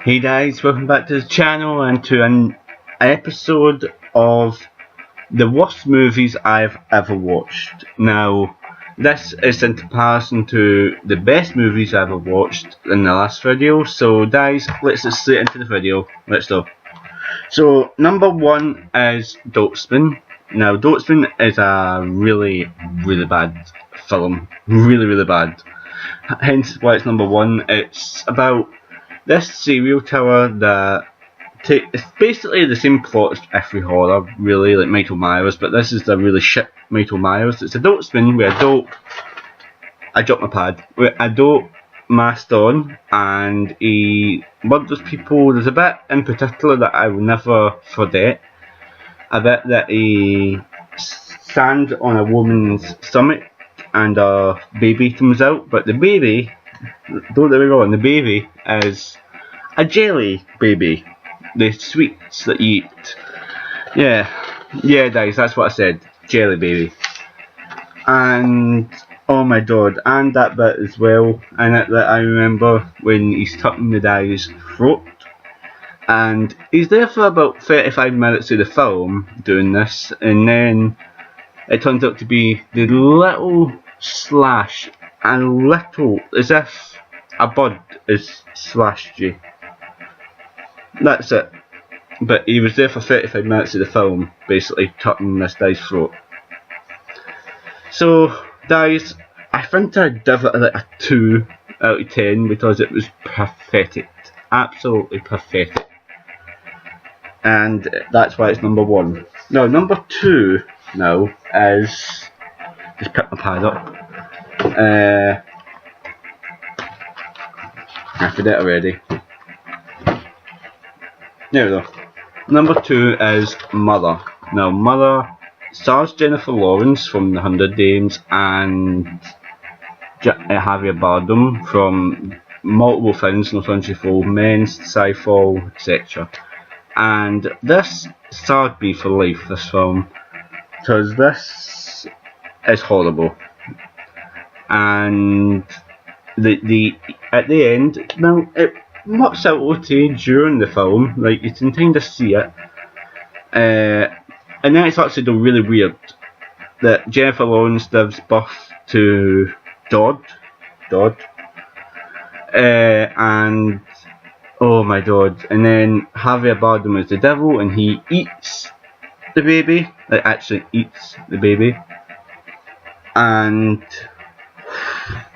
Hey guys, welcome back to the channel and to an episode of the worst movies I've ever watched. Now, this is in comparison to the best movies I've ever watched in the last video. So guys, let's get straight into the video. Let's go. So, number one is Dopesiman. Now, Dopesiman is a really bad film. Really bad. Hence why it's number one. It's about this serial killer that it's basically the same plot as every horror, really, like Michael Myers, but this is the really shit Michael Myers. It's a Dopesiman with a dope. I dropped my pad. With a dope masked on, and he murders people. There's a bit in particular that I will never forget. A bit that he stands on a woman's stomach and a baby comes out, but the baby, don't get me wrong, the baby is a jelly baby. The sweets that you eat. Yeah, guys, that's what I said. Jelly baby. And oh my god, and that bit as well in it that I remember when he's cutting the guy's throat. And he's there for about 35 minutes of the film doing this, and then it turns out to be the little slash, and little, as if a bird has slashed you. That's it. But he was there for 35 minutes of the film, basically cutting this guy's throat. So, guys, I think I'd give it like a 2 out of 10 because it was pathetic. Absolutely pathetic. And that's why it's number one. Now, number two now is. Just pick my pad up. I forget already. There we go. Number two is Mother. Now, Mother stars Jennifer Lawrence from The Hunger Games and Javier Bardem from multiple things, No Country for Old Men, Skyfall, etc. And this scarred me for life, this film, because this is horrible. And the at the end, now it works out okay during the film, like you can kind of see it, and then it's actually done really weird that Jennifer Lawrence gives birth to Dodd, and oh my god, and then Javier Bardem is the devil and he eats the baby, like actually eats the baby, and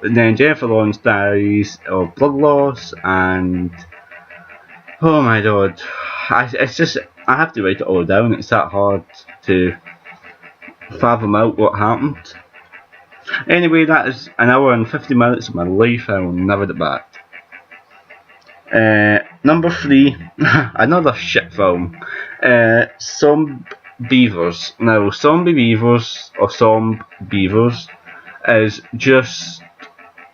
then Jennifer Lawrence dies of blood loss, and oh my god, it's just, I have to write it all down, it's that hard to fathom out what happened. Anyway, that is an hour and 50 minutes of my life, I will never get back. Number three, another shit film, Zombie Beavers. Now, Zombie Beavers, or Zomb Beavers, is just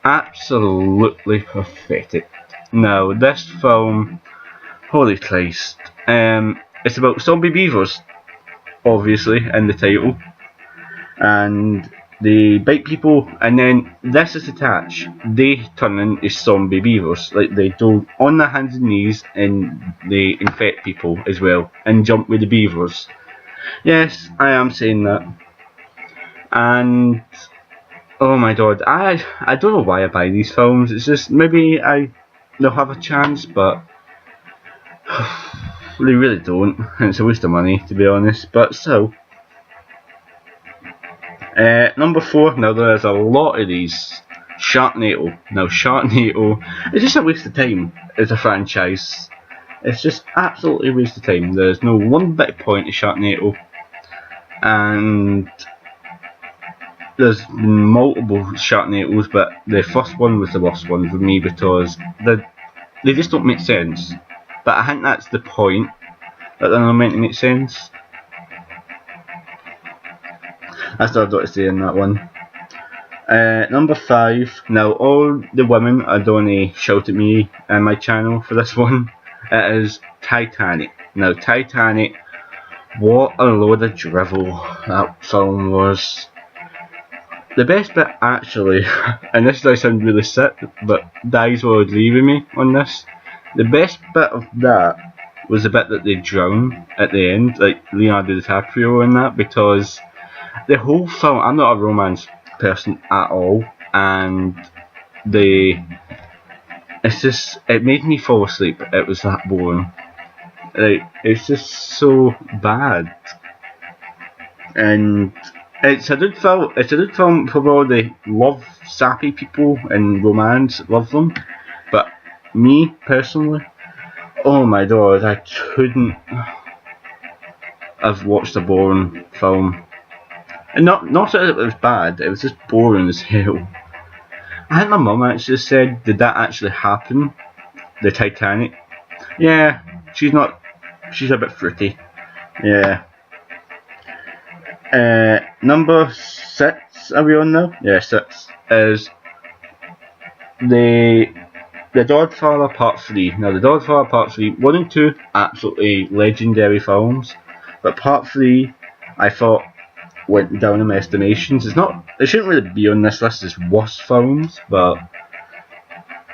absolutely pathetic. Now, this film, holy Christ, it's about zombie beavers, obviously, in the title, and they bite people, and then this is attached, they turn into zombie beavers, like they go on their hands and knees and they infect people as well, and jump with the beavers. Yes, I am saying that. And oh my god, I don't know why I buy these films, it's just maybe they'll have a chance, but they really don't, and it's a waste of money to be honest, but so. Number four, now there's a lot of these. Sharknado. Now Sharknado is just a waste of time as a franchise. It's just absolutely a waste of time. There's no one bit of point to Sharknado. And there's multiple Sharknadoes, but the first one was the worst one for me because they just don't make sense. But I think that's the point, that they're not meant to make sense. That's all I've got to say in that one. Number five. Now, all the women are going to shout at me on my channel for this one. It is Titanic. Now, Titanic, what a load of drivel that film was. the best bit actually, and this does sound really sick, but guys will agree with me on this. The best bit of that was the bit that they drown at the end, like Leonardo DiCaprio in that, because the whole film, I'm not a romance person at all, and it made me fall asleep. It was that boring. Like, it's just so bad. And it's a good film. It's a good film for all the love sappy people and romance, love them. But me personally, oh my god, I couldn't have watched a boring film. And not that it was bad, it was just boring as hell. I think my mum actually said, did that actually happen? The Titanic? Yeah, she's a bit fruity. Yeah. Number 6, are we on now? Yeah, 6 is The Godfather Part 3. Now, The Godfather Part 3, 1 and 2, absolutely legendary films, but Part 3, I thought, went down in my estimations. It shouldn't really be on this list as worst films, but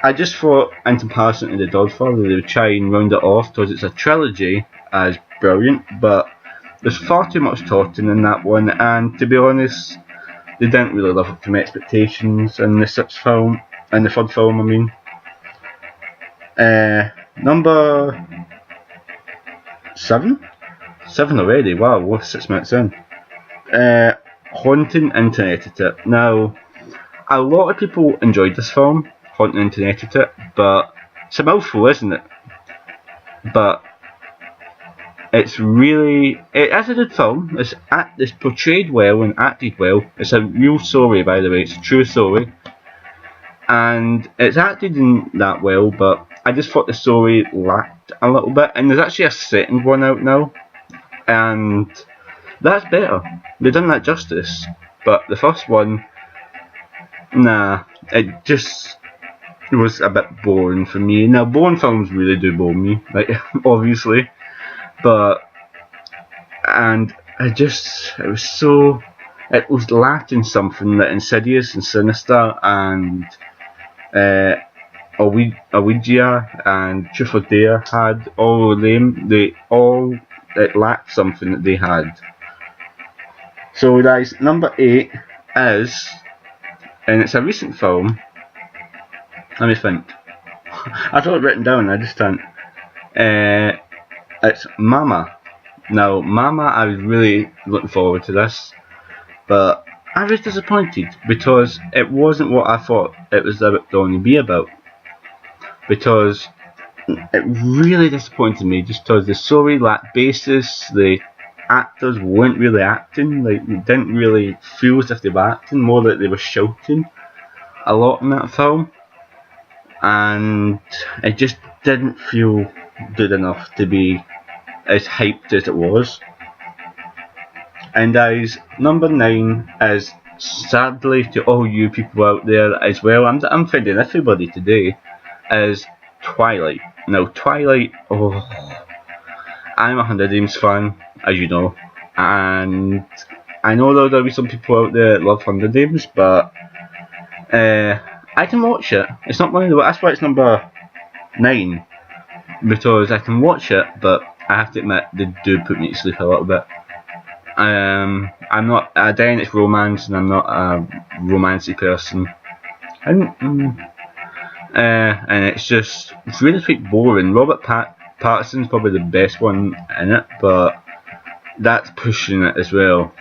I just thought, in comparison to The Godfather, they would try and round it off because it's a trilogy as brilliant, but there's far too much talking in that one, and to be honest, they didn't really live up to my expectations in the third film, I mean. Number 7? 7 already, wow, we're 6 minutes in. Haunting Internet Etiquette. Now, a lot of people enjoyed this film, Haunting Internet Etiquette, but it's a mouthful, isn't it? But it is a good film. It's portrayed well and acted well. It's a real story, by the way. It's a true story, and it's acted in that well. But I just thought the story lacked a little bit. And there's actually a second one out now, and that's better. They've done that justice. But the first one, nah, it just was a bit boring for me. Now, boring films really do bore me, like obviously. It was lacking something that Insidious and Sinister and Ouija and Truth or Dare had. All of them, it lacked something that they had. So guys, number 8 is, and it's a recent film. Let me think. I thought it written down, I just can't. It's Mama. Now, Mama, I was really looking forward to this, but I was disappointed because it wasn't what I thought it was going to be about. Because it really disappointed me, just because the story lacked basis, the actors weren't really acting, like, it didn't really feel as if they were acting, more like they were shouting a lot in that film, and it just didn't feel good enough to be as hyped as it was. And guys, number 9 is, sadly to all you people out there as well, I'm finding everybody today, is Twilight. Now, Twilight, I'm a Hunger Games fan, as you know, and I know there'll be some people out there that love Hunger Games, but I can watch it. It's not one of the, that's why it's number 9, because I can watch it, but I have to admit, they do put me to sleep a little bit. I'm not, again, it's romance, and I'm not a romancy person. And it's really quite boring. Robert Pattinson's probably the best one in it, but that's pushing it as well.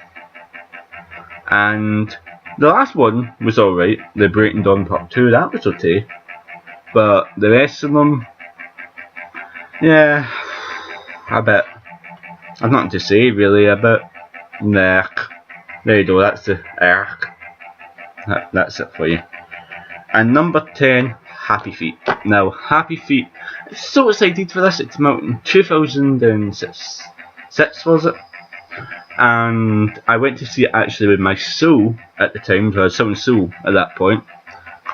And the last one was alright, the Breaking Dawn Part 2, that was okay. But the rest of them, yeah, a bit. I've nothing to say really, a bit. Nah. There you go, that's the that's it for you. And number 10, Happy Feet. Now, Happy Feet, I'm so excited for this. It came out in 2006, was it? And I went to see it actually with my Sue at the time, because I had someone Sue at that point.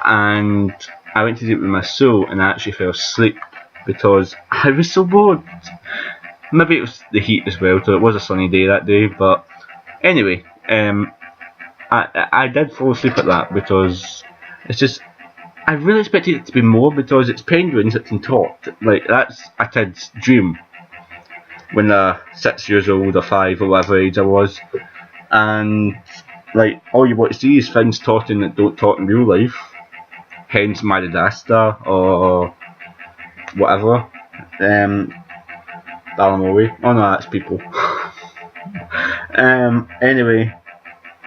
And I went to see it with my Sue, and I actually fell asleep because I was so bored. Maybe it was the heat as well, so it was a sunny day that day, but anyway, I did fall asleep at that because it's just I really expected it to be more because it's penguins that can talk. Like that's a kid's dream when they're 6 years old or 5 or whatever age I was, and like all you want to see is things talking that don't talk in real life. Hence Madagascar or whatever. Balamoe. Oh no, that's people. Anyway,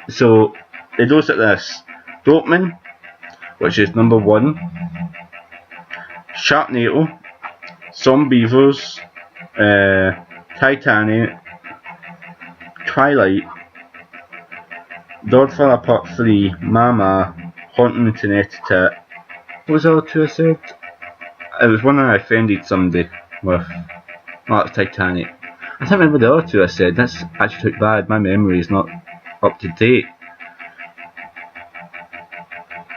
so it goes like this: Dortmund, which is number 1, Sharknado, Some Beavers, Titanic, Twilight, Godfather Part 3, Mama, Haunting Connecticut. What was the other 2 I said? It was one I offended somebody with. Oh, that's Titanic. I can't remember the other 2 I said. That's actually quite bad. My memory is not up to date.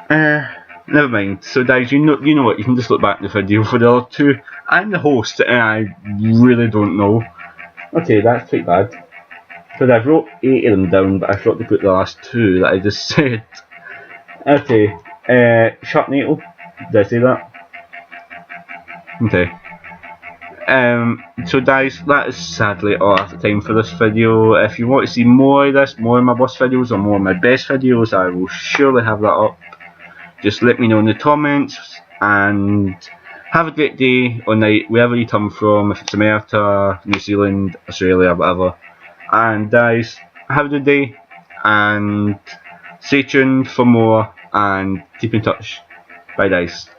Never mind. So guys, you know what? You can just look back in the video for the other 2. I'm the host, and I really don't know. Okay, that's quite bad. Because I wrote 8 of them down, but I forgot to put the last 2 that I just said. Okay, Sharknado. Did I say that? Okay. So guys, that is sadly all I have time for this video. If you want to see more of this, more of my worst videos or more of my best videos, I will surely have that up. Just let me know in the comments, and have a great day or night wherever you come from, if it's America, New Zealand, Australia, whatever. And guys, have a good day, and stay tuned for more, and keep in touch. Bye guys.